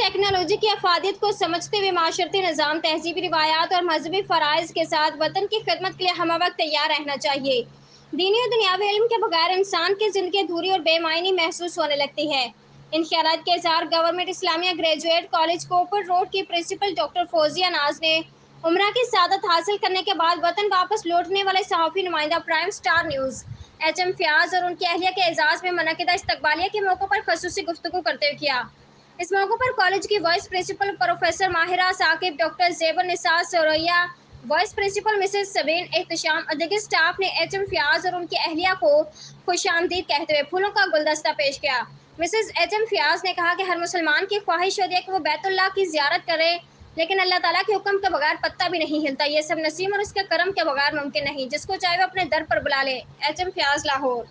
Technology کی افادیت کو سمجھتے ہوئے معاشرتی نظام، تہذیبی روایات اور مذہبی فرائض کے ساتھ وطن کی خدمت کے لیے ہمہ وقت تیار رہنا چاہیے۔ دینی اور دنیاوی علم کے بغیر انسان کی زندگی ادھوری اور بے معنی محسوس ہونے لگتی ہے۔ ان خیالات کا اظہار گورنمنٹ اسلامیہ گریجویٹ کالج کوپر روڈ کی پرنسپل ڈاکٹر فوزیہ ناز نے عمرہ کی سعادت حاصل کرنے کے بعد وطن واپس لوٹنے والے صحافی نمائندہ prime star news H M Fayyaz اور ان کی اہلیہ کے اعزاز میں منعقدہ استقبالیہ کے موقع پر خصوصی گفتگو کرتے ہوئے کیا۔ اس موقع پر کالج کی vice principal professor Mahira Saqib, doctor Zebunnisa Suraiya, vice principal Mrs Sabeen Ehtesham اور دیگر اسٹاف نے ایچ ایم فیاض اور ان کی اہلیہ کو خوش آمدید کہتے ہوئے پھولوں کا گلدستہ پیش کیا۔ مسز ایچ ایم فیاض نے کہا کہ ہر مسلمان کی خواہش ہوتی ہے کہ وہ بیت اللہ کی زیارت کرے، لیکن اللہ تعالیٰ کے حکم کے بغیر پتہ بھی نہیں ہلتا۔ یہ سب نسیم اور اس کے کرم کے بغیر ممکن نہیں، جس کو چاہے وہ اپنے در پر بلا لے۔ H M Fayyaz, Lahore.